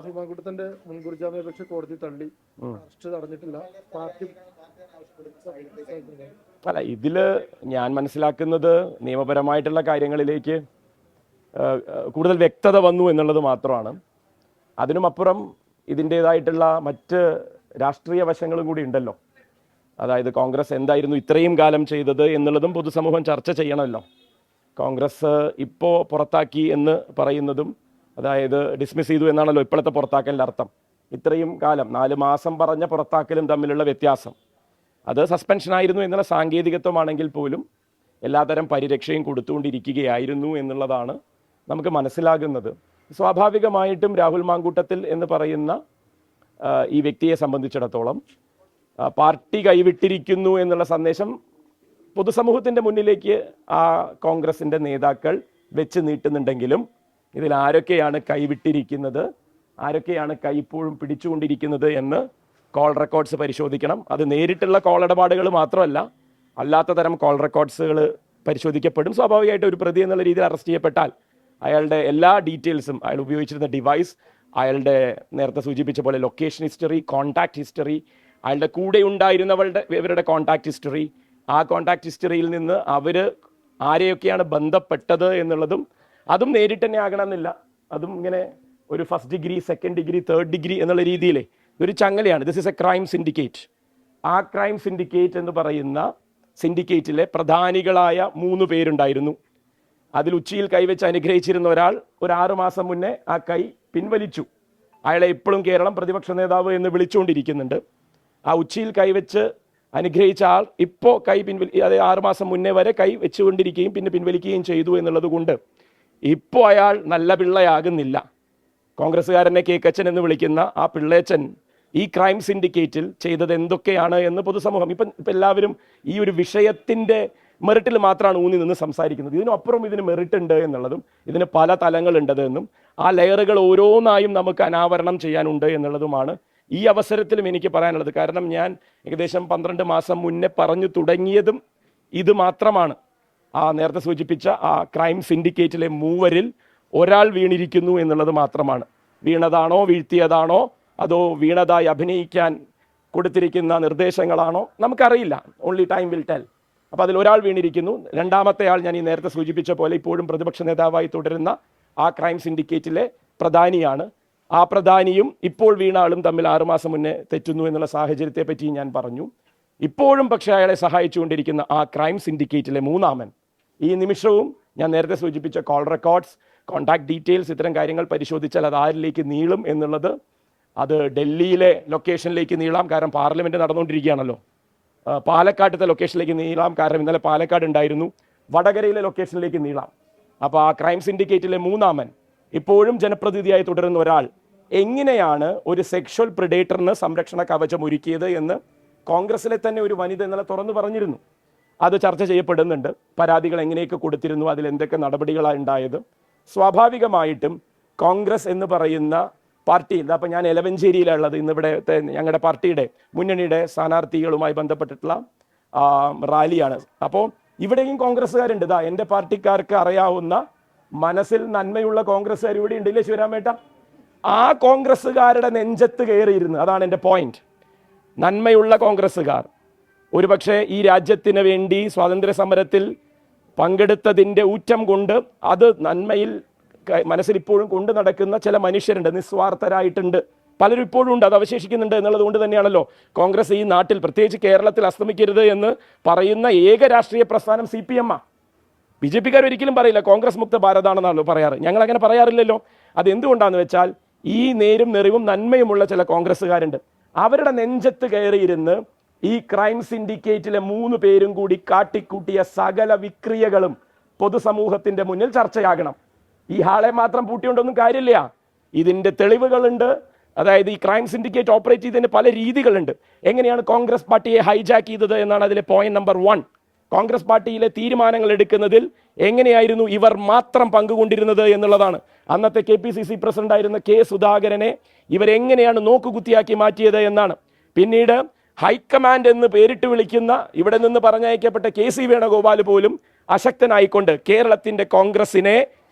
രാഹുൽ മാങ്കൂട്ടത്തിന്റെ മുൻകൂർ ജാമ്യാപേക്ഷ കോടതി തള്ളി, അറസ്റ്റ് നടന്നിട്ടില്ല. പാർട്ടി അല്ല, ഇതില് ഞാൻ മനസ്സിലാക്കുന്നത് നിയമപരമായിട്ടുള്ള കാര്യങ്ങളിലേക്ക് കൂടുതൽ വ്യക്തത വന്നു എന്നുള്ളത് മാത്രമാണ്. അതിനുമപ്പുറം ഇതിൻ്റെതായിട്ടുള്ള മറ്റ് രാഷ്ട്രീയ വശങ്ങളും കൂടി ഉണ്ടല്ലോ. അതായത് കോൺഗ്രസ് എന്തായിരുന്നു ഇത്രയും കാലം ചെയ്തത് എന്നുള്ളതും പൊതുസമൂഹം ചർച്ച ചെയ്യണമല്ലോ. കോൺഗ്രസ് ഇപ്പോൾ പുറത്താക്കി എന്ന് പറയുന്നതും, അതായത് ഡിസ്മിസ് ചെയ്തു എന്നാണല്ലോ ഇപ്പോഴത്തെ പുറത്താക്കലിൻ്റെ അർത്ഥം. ഇത്രയും കാലം 4 മാസം പറഞ്ഞ പുറത്താക്കലും തമ്മിലുള്ള വ്യത്യാസം, അത് സസ്പെൻഷനായിരുന്നു എന്നുള്ള സാങ്കേതികത്വമാണെങ്കിൽ പോലും എല്ലാതരം പരിരക്ഷയും കൊടുത്തുകൊണ്ടിരിക്കുകയായിരുന്നു എന്നുള്ളതാണ് നമുക്ക് മനസ്സിലാകുന്നത്. സ്വാഭാവികമായിട്ടും രാഹുൽ മാങ്കൂട്ടത്തിൽ എന്ന് പറയുന്ന ഈ വ്യക്തിയെ സംബന്ധിച്ചിടത്തോളം പാർട്ടി കൈവിട്ടിരിക്കുന്നു എന്നുള്ള സന്ദേശം പൊതുസമൂഹത്തിൻ്റെ മുന്നിലേക്ക് ആ കോൺഗ്രസിൻ്റെ നേതാക്കൾ വെച്ച് നീട്ടുന്നുണ്ടെങ്കിലും ഇതിൽ ആരൊക്കെയാണ് കൈവിട്ടിരിക്കുന്നത്, ആരൊക്കെയാണ് കൈ ഇപ്പോഴും പിടിച്ചുകൊണ്ടിരിക്കുന്നത് എന്ന് കോൾ റെക്കോർഡ്സ് പരിശോധിക്കണം. അത് നേരിട്ടുള്ള കോൾ ഇടപാടുകൾ മാത്രമല്ല, അല്ലാത്ത തരം കോൾ റെക്കോർഡ്സുകൾ പരിശോധിക്കപ്പെടും. സ്വാഭാവികമായിട്ട് ഒരു പ്രതി എന്നുള്ള രീതിയിൽ അറസ്റ്റ് ചെയ്യപ്പെട്ടാൽ അയാളുടെ എല്ലാ ഡീറ്റെയിൽസും, അയാൾ ഉപയോഗിച്ചിരുന്ന ഡിവൈസ്, അയാളുടെ നേരത്തെ സൂചിപ്പിച്ച പോലെ ലൊക്കേഷൻ ഹിസ്റ്ററി, കോൺടാക്ട് ഹിസ്റ്ററി, അയാളുടെ കൂടെ ഇവരുടെ കോൺടാക്ട് ഹിസ്റ്ററി, ആ കോൺടാക്ട് ഹിസ്റ്ററിയിൽ നിന്ന് അവർ ആരെയൊക്കെയാണ് ബന്ധപ്പെട്ടത് എന്നുള്ളതും, അതും നേരിട്ട് തന്നെ ആകണമെന്നില്ല. അതും ഇങ്ങനെ ഒരു first degree, second degree, third degree എന്നുള്ള രീതിയിൽ ഒരു ചങ്ങലയാണ്. This is a crime syndicate. ആ ക്രൈം സിൻഡിക്കേറ്റ് എന്ന് പറയുന്ന സിൻഡിക്കേറ്റിലെ പ്രധാനികളായ 3 പേരുണ്ടായിരുന്നു. അതിൽ ഉച്ചിയിൽ കൈവച്ച് അനുഗ്രഹിച്ചിരുന്ന ഒരാൾ ഒരു 6 മാസം മുന്നേ ആ കൈ പിൻവലിച്ചു. അയാളെ ഇപ്പോഴും കേരളം പ്രതിപക്ഷ നേതാവ് എന്ന് വിളിച്ചുകൊണ്ടിരിക്കുന്നുണ്ട്. ആ ഉച്ചിയിൽ കൈവച്ച് അനുഗ്രഹിച്ച ആൾ ഇപ്പോൾ കൈ അത് 6 മാസം മുന്നേ വരെ കൈ വെച്ചുകൊണ്ടിരിക്കുകയും പിന്നെ പിൻവലിക്കുകയും ചെയ്തു എന്നുള്ളത് കൊണ്ട് ഇപ്പോൾ അയാൾ നല്ല പിള്ളയാകുന്നില്ല. കോൺഗ്രസ്സുകാരനെ കേക്കച്ചൻ എന്ന് വിളിക്കുന്ന ആ പിള്ളേച്ചൻ ഈ ക്രൈം സിൻഡിക്കേറ്റിൽ ചെയ്തത് എന്തൊക്കെയാണ് എന്ന് പൊതുസമൂഹം ഇപ്പം എല്ലാവരും ഈ ഒരു വിഷയത്തിൻ്റെ മെറിറ്റിൽ മാത്രമാണ് ഊന്നി നിന്ന് സംസാരിക്കുന്നത്. ഇതിനപ്പുറം ഇതിന് മെറിറ്റ് ഉണ്ട് എന്നുള്ളതും ഇതിന് പല തലങ്ങളുണ്ടെന്നും ആ ലെയറുകൾ ഓരോന്നായും നമുക്ക് അനാവരണം ചെയ്യാനുണ്ട് എന്നുള്ളതുമാണ് ഈ അവസരത്തിലും എനിക്ക് പറയാനുള്ളത്. കാരണം ഞാൻ ഏകദേശം 12 മാസം മുന്നേ പറഞ്ഞു തുടങ്ങിയതും ഇത് മാത്രമാണ്. ആ നേരത്തെ സൂചിപ്പിച്ച ആ ക്രൈം സിൻഡിക്കേറ്റിലെ 3 ഒരാൾ വീണിരിക്കുന്നു എന്നുള്ളത് മാത്രമാണ്. വീണതാണോ, വീഴ്ത്തിയതാണോ, അതോ വീണതായി അഭിനയിക്കാൻ കൊടുത്തിരിക്കുന്ന നിർദ്ദേശങ്ങളാണോ നമുക്കറിയില്ല. Only time will tell. അപ്പോൾ അതിലൊരാൾ വീണിരിക്കുന്നു. രണ്ടാമത്തെ ആൾ ഞാൻ ഈ നേരത്തെ സൂചിപ്പിച്ച പോലെ ഇപ്പോഴും പ്രതിപക്ഷ നേതാവായി തുടരുന്ന ആ ക്രൈം സിൻഡിക്കേറ്റിലെ പ്രധാനിയാണ്. ആ പ്രധാനിയും ഇപ്പോൾ വീണ ആളും തമ്മിൽ 6 മാസം മുന്നേ തെറ്റുന്നു എന്നുള്ള സാഹചര്യത്തെ പറ്റി ഞാൻ പറഞ്ഞു. ഇപ്പോഴും പക്ഷേ അയാളെ സഹായിച്ചുകൊണ്ടിരിക്കുന്ന ആ ക്രൈം സിൻഡിക്കേറ്റിലെ 3-ാമൻ ഈ നിമിഷവും ഞാൻ നേരത്തെ സൂചിപ്പിച്ച കോൾ റെക്കോർഡ്സ്, കോൺടാക്ട് ഡീറ്റെയിൽസ്, ഇത്തരം കാര്യങ്ങൾ പരിശോധിച്ചാൽ അത് ആരിലേക്ക് നീളും എന്നുള്ളത്, അത് ഡൽഹിയിലെ ലൊക്കേഷനിലേക്ക് നീളാം, കാരണം പാർലമെൻറ്റ് നടന്നുകൊണ്ടിരിക്കുകയാണല്ലോ. പാലക്കാട്ടത്തെ ലൊക്കേഷനിലേക്ക് നീളാം, കാരണം ഇന്നലെ പാലക്കാട് ഉണ്ടായിരുന്നു. വടകരയിലെ ലൊക്കേഷനിലേക്ക് നീളാം. അപ്പോൾ ആ ക്രൈം സിൻഡിക്കേറ്റിലെ 3-ാമൻ ഇപ്പോഴും ജനപ്രതിനിധിയായി തുടരുന്ന ഒരാൾ എങ്ങനെയാണ് ഒരു സെക്ഷൽ പ്രിഡേറ്ററിന് സംരക്ഷണ കവചം ഒരുക്കിയത് എന്ന് കോൺഗ്രസിലെ തന്നെ ഒരു വനിത ഇന്നലെ തുറന്നു പറഞ്ഞിരുന്നു. അത് ചർച്ച ചെയ്യപ്പെടുന്നുണ്ട്. പരാതികൾ എങ്ങനെയൊക്കെ കൊടുത്തിരുന്നു, അതിൽ എന്തൊക്കെ നടപടികളാണ് ഉണ്ടായത്. സ്വാഭാവികമായിട്ടും കോൺഗ്രസ് എന്ന് പറയുന്ന പാർട്ടി, അപ്പോൾ ഞാൻ എലവഞ്ചേരിയിലുള്ളത്, ഇന്നിവിടെ ഞങ്ങളുടെ പാർട്ടിയുടെ മുന്നണിയുടെ സ്ഥാനാർത്ഥികളുമായി ബന്ധപ്പെട്ടിട്ടുള്ള റാലിയാണ്. അപ്പോൾ ഇവിടെയും കോൺഗ്രസ്സുകാരുണ്ട്. ഇതാ എൻ്റെ പാർട്ടിക്കാർക്ക് അറിയാവുന്ന മനസ്സിൽ നന്മയുള്ള കോൺഗ്രസ്സുകാർ ഇവിടെ ഉണ്ടല്ലേ ശിവരാമേട്ട. ആ കോൺഗ്രസ്സുകാരുടെ നെഞ്ചത്ത് കയറിയിരുന്നു. അതാണ് എൻ്റെ പോയിന്റ്. നന്മയുള്ള കോൺഗ്രസ്സുകാർ ഒരുപക്ഷെ ഈ രാജ്യത്തിന് വേണ്ടി സ്വാതന്ത്ര്യ സമരത്തിൽ പങ്കെടുത്തതിൻ്റെ ഊറ്റം കൊണ്ട് അത് നന്മയിൽ മനസ്സിൽ ഇപ്പോഴും കൊണ്ടു നടക്കുന്ന ചില മനുഷ്യരുണ്ട്, നിസ്വാർത്ഥരായിട്ടുണ്ട്, പലരും ഇപ്പോഴും ഉണ്ട്. അത് അവശേഷിക്കുന്നുണ്ട് എന്നുള്ളത് കൊണ്ട് തന്നെയാണല്ലോ കോൺഗ്രസ് ഈ നാട്ടിൽ, പ്രത്യേകിച്ച് കേരളത്തിൽ അസ്തമിക്കരുത് എന്ന് പറയുന്ന ഏക രാഷ്ട്രീയ പ്രസ്ഥാനം CPM. BJP-കാർ ഒരിക്കലും പറയില്ല കോൺഗ്രസ് മുക്ത ഭാരതാണെന്നാണല്ലോ പറയാറ്. ഞങ്ങൾ അങ്ങനെ പറയാറില്ലല്ലോ. അതെന്തുകൊണ്ടാണെന്ന് വെച്ചാൽ ഈ നേരും നെറിവും നന്മയുമുള്ള ചില കോൺഗ്രസ്സുകാരുണ്ട്. അവരുടെ നെഞ്ചത്ത് കയറിയിരുന്ന് ഈ ക്രൈം സിൻഡിക്കേറ്റിലെ 3 പേരും കൂടി കാട്ടിക്കൂട്ടിയ സകല വിക്രിയകളും പൊതുസമൂഹത്തിൻ്റെ മുന്നിൽ ചർച്ചയാകണം. ഈ ഹാളെ മാത്രം പൂട്ടിയോണ്ടൊന്നും കാര്യമില്ല. ഇതിൻ്റെ തെളിവുകളുണ്ട്. അതായത് ഈ ക്രൈം സിൻഡിക്കേറ്റ് ഓപ്പറേറ്റ് ചെയ്തതിന് പല രീതികളുണ്ട്. എങ്ങനെയാണ് കോൺഗ്രസ് പാർട്ടിയെ ഹൈജാക്ക് ചെയ്തത് എന്നാണ് അതിലെ പോയിന്റ് നമ്പർ 1. കോൺഗ്രസ് പാർട്ടിയിലെ തീരുമാനങ്ങൾ എടുക്കുന്നതിൽ എങ്ങനെയായിരുന്നു ഇവർ മാത്രം പങ്കുകൊണ്ടിരുന്നത് എന്നുള്ളതാണ്. അന്നത്തെ KPCC പ്രസിഡന്റായിരുന്ന K. സുധാകരനെ ഇവരെങ്ങനെയാണ് നോക്കുകുത്തിയാക്കി മാറ്റിയത് എന്നാണ്. പിന്നീട് ഹൈക്കമാൻഡ് എന്ന് പേരിട്ട് വിളിക്കുന്ന ഇവിടെ നിന്ന് പറഞ്ഞയക്കപ്പെട്ട KC വേണുഗോപാൽ പോലും അശക്തനായിക്കൊണ്ട് കേരളത്തിൻ്റെ കോൺഗ്രസിനെ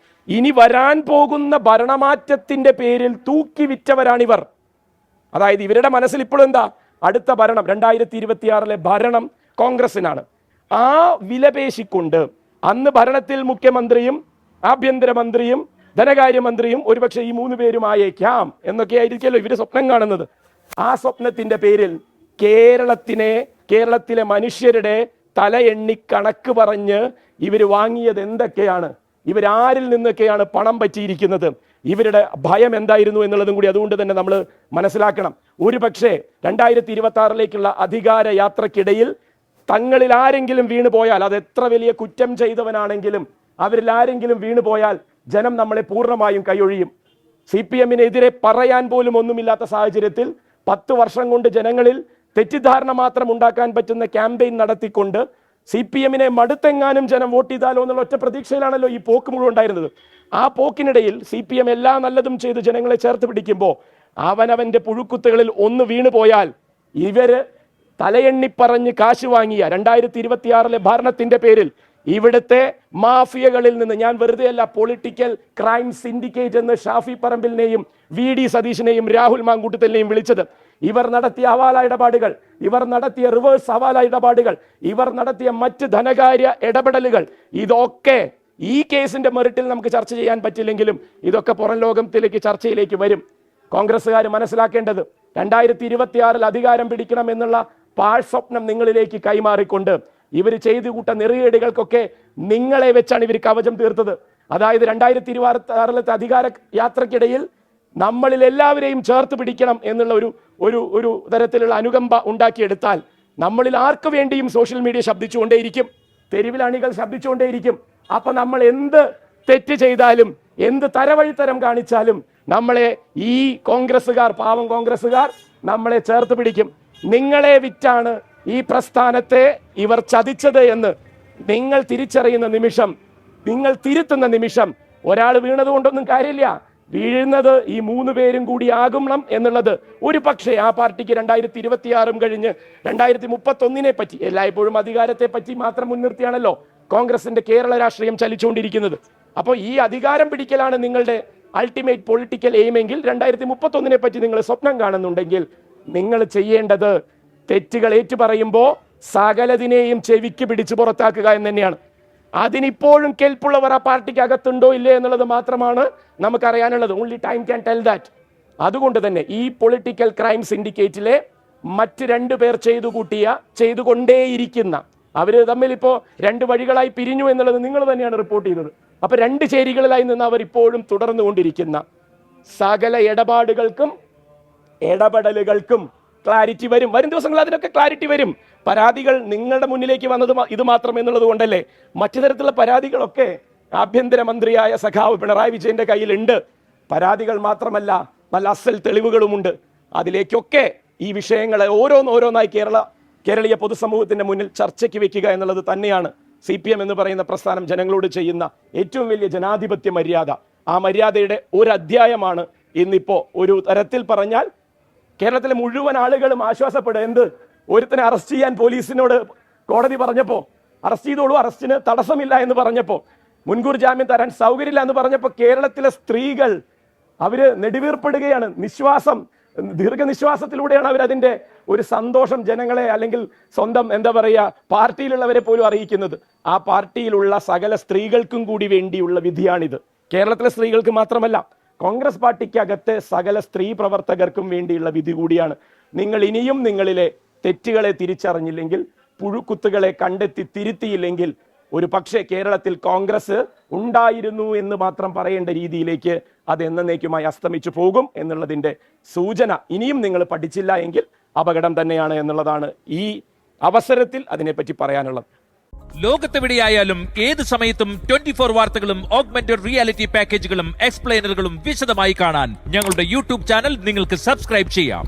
ഇനി വരാൻ പോകുന്ന ഭരണമാറ്റത്തിന്റെ പേരിൽ തൂക്കി വിറ്റവരാണിവർ. അതായത് ഇവരുടെ മനസ്സിൽ ഇപ്പോഴും എന്താ, അടുത്ത ഭരണം 2026 ഭരണം കോൺഗ്രസിനാണ്. ആ വിലപേശിക്കൊണ്ട് അന്ന് ഭരണത്തിൽ മുഖ്യമന്ത്രിയും ആഭ്യന്തരമന്ത്രിയും ധനകാര്യമന്ത്രിയും ഒരുപക്ഷെ ഈ 3 പേരും ആയേക്കാം എന്നൊക്കെ ആയിരിക്കുമല്ലോ ഇവര് സ്വപ്നം കാണുന്നത്. ആ സ്വപ്നത്തിന്റെ പേരിൽ കേരളത്തിലെ മനുഷ്യരുടെ തല എണ്ണി കണക്ക് പറഞ്ഞ് ഇവർ വാങ്ങിയത് എന്തൊക്കെയാണ്, ഇവരാരിൽ നിന്നൊക്കെയാണ് പണം പറ്റിയിരിക്കുന്നത്, ഇവരുടെ ഭയം എന്തായിരുന്നു എന്നുള്ളതും കൂടി അതുകൊണ്ട് തന്നെ നമ്മൾ മനസ്സിലാക്കണം. ഒരുപക്ഷെ 2026 അധികാര യാത്രക്കിടയിൽ തങ്ങളിൽ ആരെങ്കിലും വീണു പോയാൽ, അത് എത്ര വലിയ കുറ്റം ചെയ്തവനാണെങ്കിലും അവരിൽ ആരെങ്കിലും വീണു പോയാൽ ജനം നമ്മളെ പൂർണ്ണമായും കൈയൊഴിയും. CPM-നെതിരെ പറയാൻ പോലും ഒന്നുമില്ലാത്ത സാഹചര്യത്തിൽ 10 വർഷം കൊണ്ട് ജനങ്ങളിൽ തെറ്റിദ്ധാരണ മാത്രം ഉണ്ടാക്കാൻ പറ്റുന്ന ക്യാമ്പയിൻ നടത്തിക്കൊണ്ട് CPM-നെ മടുത്തെങ്ങാനും ജനം വോട്ട് ചെയ്താലോ എന്നുള്ള ഒറ്റ പ്രതീക്ഷയിലാണല്ലോ ഈ പോക്ക് മുഴുവൻ ഉണ്ടായിരുന്നത്. ആ പോക്കിനിടയിൽ CPM എല്ലാ നല്ലതും ചെയ്ത് ജനങ്ങളെ ചേർത്ത് പിടിക്കുമ്പോൾ അവനവന്റെ പുഴുക്കുത്തുകളിൽ ഒന്ന് വീണു പോയാൽ ഇവര് തലയെണ്ണി പറഞ്ഞ് കാശ് വാങ്ങിയ 2026 ഭരണത്തിന്റെ പേരിൽ ഇവിടുത്തെ മാഫിയകളിൽ നിന്ന്, ഞാൻ വെറുതെയല്ല പൊളിറ്റിക്കൽ ക്രൈം സിൻഡിക്കേറ്റ് എന്ന് ഷാഫി പറമ്പിലിനെയും VD സതീശിനെയും രാഹുൽ മാങ്കൂട്ടത്തിനെയും വിളിച്ചത്, ഇവർ നടത്തിയ ഹവാല ഇടപാടുകൾ, ഇവർ നടത്തിയ റിവേഴ്സ് ഹവാല ഇടപാടുകൾ, ഇവർ നടത്തിയ മറ്റ് ധനകാര്യ ഇടപെടലുകൾ, ഇതൊക്കെ ഈ കേസിന്റെ മെറിറ്റിൽ നമുക്ക് ചർച്ച ചെയ്യാൻ പറ്റില്ലെങ്കിലും ഇതൊക്കെ പുറം ലോകത്തിലേക്ക് ചർച്ചയിലേക്ക് വരും. കോൺഗ്രസ്സുകാർ മനസ്സിലാക്കേണ്ടത് 2026 അധികാരം പിടിക്കണം എന്നുള്ള പാഴ്സ്വപ്നം നിങ്ങളിലേക്ക് കൈമാറിക്കൊണ്ട് ഇവർ ചെയ്തു കൂട്ട നെറിയേടുകൾക്കൊക്കെ നിങ്ങളെ വെച്ചാണ് ഇവർ കവചം തീർത്തത്. അതായത് 2026 അധികാര യാത്രക്കിടയിൽ നമ്മളിൽ എല്ലാവരെയും ചേർത്ത് പിടിക്കണം എന്നുള്ള ഒരു തരത്തിലുള്ള അനുകമ്പ ഉണ്ടാക്കിയെടുത്താൽ നമ്മളിൽ ആർക്ക് വേണ്ടിയും സോഷ്യൽ മീഡിയ ശബ്ദിച്ചുകൊണ്ടേയിരിക്കും, തെരുവിൽ അണികൾ ശബ്ദിച്ചുകൊണ്ടേയിരിക്കും. അപ്പൊ നമ്മൾ എന്ത് തെറ്റ് ചെയ്താലും എന്ത് തരവഴിത്തരം കാണിച്ചാലും നമ്മളെ ഈ കോൺഗ്രസ്സുകാർ, പാവം കോൺഗ്രസ്സുകാർ നമ്മളെ ചേർത്ത് പിടിക്കും. നിങ്ങളെ വിറ്റാണ് ഈ പ്രസ്ഥാനത്തെ ഇവർ ചതിച്ചത് എന്ന് നിങ്ങൾ തിരിച്ചറിയുന്ന നിമിഷം, നിങ്ങൾ തിരുത്തുന്ന നിമിഷം, ഒരാൾ വീണത് കൊണ്ടൊന്നും കാര്യമില്ല, വീഴുന്നത് ഈ 3 പേരും കൂടി ആകും എന്നുള്ളത് ഒരു പക്ഷേ ആ പാർട്ടിക്ക് 2026 കഴിഞ്ഞ് 2031 പറ്റി, എല്ലായ്പ്പോഴും അധികാരത്തെ പറ്റി മാത്രം മുൻനിർത്തിയാണല്ലോ കോൺഗ്രസിന്റെ കേരള രാഷ്ട്രീയം ചലിച്ചുകൊണ്ടിരിക്കുന്നത്. അപ്പോൾ ഈ അധികാരം പിടിക്കലാണ് നിങ്ങളുടെ അൾട്ടിമേറ്റ് പൊളിറ്റിക്കൽ എയിമെങ്കിൽ 2031 പറ്റി നിങ്ങൾ സ്വപ്നം കാണുന്നുണ്ടെങ്കിൽ നിങ്ങൾ ചെയ്യേണ്ടത് തെറ്റുകൾ ഏറ്റുപറയുമ്പോൾ സകലതിനെയും ചെവിക്ക് പിടിച്ച് പുറത്താക്കുക എന്ന് തന്നെയാണ്. അതിനിപ്പോഴും കെൽപ്പുള്ളവർ ആ പാർട്ടിക്ക് അകത്തുണ്ടോ ഇല്ലേ എന്നുള്ളത് മാത്രമാണ് നമുക്കറിയാനുള്ളത്. Only time can tell that. അതുകൊണ്ട് തന്നെ ഈ പൊളിറ്റിക്കൽ ക്രൈം സിൻഡിക്കേറ്റിലെ മറ്റ് 2 പേർ ചെയ്തുകൊണ്ടേയിരിക്കുന്ന, അവര് തമ്മിൽ ഇപ്പോൾ 2 വഴികളായി പിരിഞ്ഞു എന്നുള്ളത് നിങ്ങൾ തന്നെയാണ് റിപ്പോർട്ട് ചെയ്തത്. അപ്പൊ 2 ചേരികളിലായി നിന്ന് അവർ ഇപ്പോഴും തുടർന്നുകൊണ്ടിരിക്കുന്ന സകല ഇടപാടുകൾക്കും ഇടപെടലുകൾക്കും ക്ലാരിറ്റി വരും ദിവസങ്ങളിൽ അതിനൊക്കെ ക്ലാരിറ്റി വരും. പരാതികൾ നിങ്ങളുടെ മുന്നിലേക്ക് വന്നത് ഇത് മാത്രം എന്നുള്ളത് കൊണ്ടല്ലേ. മറ്റു തരത്തിലുള്ള പരാതികളൊക്കെ ആഭ്യന്തരമന്ത്രിയായ സഖാവ് പിണറായി വിജയന്റെ കയ്യിലുണ്ട്. പരാതികൾ മാത്രമല്ല, നല്ല അസൽ തെളിവുകളുമുണ്ട്. അതിലേക്കൊക്കെ ഈ വിഷയങ്ങളെ ഓരോന്നായി കേരളീയ പൊതുസമൂഹത്തിന്റെ മുന്നിൽ ചർച്ചയ്ക്ക് വെക്കുക എന്നുള്ളത് തന്നെയാണ് CPM എന്ന് പറയുന്ന പ്രസ്ഥാനം ജനങ്ങളോട് ചെയ്യുന്ന ഏറ്റവും വലിയ ജനാധിപത്യ മര്യാദ. ആ മര്യാദയുടെ ഒരു അധ്യായമാണ് ഇന്നിപ്പോ ഒരു തരത്തിൽ പറഞ്ഞാൽ കേരളത്തിലെ മുഴുവൻ ആളുകളും ആശ്വാസപ്പെടുക. എന്ത്, ഒരുത്തനെ അറസ്റ്റ് ചെയ്യാൻ പോലീസിനോട് കോടതി പറഞ്ഞപ്പോ, അറസ്റ്റ് ചെയ്തോളൂ, അറസ്റ്റിന് തടസ്സമില്ല എന്ന് പറഞ്ഞപ്പോ, മുൻകൂർ ജാമ്യം തരാൻ സൗകര്യമില്ല എന്ന് പറഞ്ഞപ്പോ കേരളത്തിലെ സ്ത്രീകൾ അവര് നെടുവീർപ്പെടുകയാണ്. ദീർഘനിശ്വാസത്തിലൂടെയാണ് അവരതിന്റെ ഒരു സന്തോഷം ജനങ്ങളെ, അല്ലെങ്കിൽ സ്വന്തം എന്താ പറയുക, പാർട്ടിയിലുള്ളവരെ പോലും അറിയിക്കുന്നത്. ആ പാർട്ടിയിലുള്ള സകല സ്ത്രീകൾക്കും കൂടി വേണ്ടിയുള്ള വിധിയാണിത്. കേരളത്തിലെ സ്ത്രീകൾക്ക് മാത്രമല്ല, കോൺഗ്രസ് പാർട്ടിക്കകത്തെ സകല സ്ത്രീ പ്രവർത്തകർക്കും വേണ്ടിയുള്ള വിധി കൂടിയാണ്. നിങ്ങൾ ഇനിയും നിങ്ങളിലെ തെറ്റുകളെ തിരിച്ചറിഞ്ഞില്ലെങ്കിൽ, പുഴുക്കുത്തുകളെ കണ്ടെത്തി തിരുത്തിയില്ലെങ്കിൽ, ഒരു പക്ഷേ കേരളത്തിൽ കോൺഗ്രസ് ഉണ്ടായിരുന്നു എന്ന് മാത്രം പറയേണ്ട രീതിയിലേക്ക് അത് എന്നേക്കുമായി അസ്തമിച്ചു പോകും എന്നുള്ളതിന്റെ സൂചന ഇനിയും നിങ്ങൾ പഠിച്ചില്ല എങ്കിൽ അപകടം തന്നെയാണ് എന്നുള്ളതാണ് ഈ അവസരത്തിൽ അതിനെപ്പറ്റി പറയാനുള്ളത്. ലോകത്തെവിടെയായാലും ഏത് സമയത്തും 24 വാർത്തകളും ഓഗ്മെന്റഡ് റിയാലിറ്റി പാക്കേജുകളും എക്സ്പ്ലെയിനറുകളും വിശദമായി കാണാൻ ഞങ്ങളുടെ യൂട്യൂബ് ചാനൽ നിങ്ങൾക്ക് സബ്സ്ക്രൈബ് ചെയ്യാം.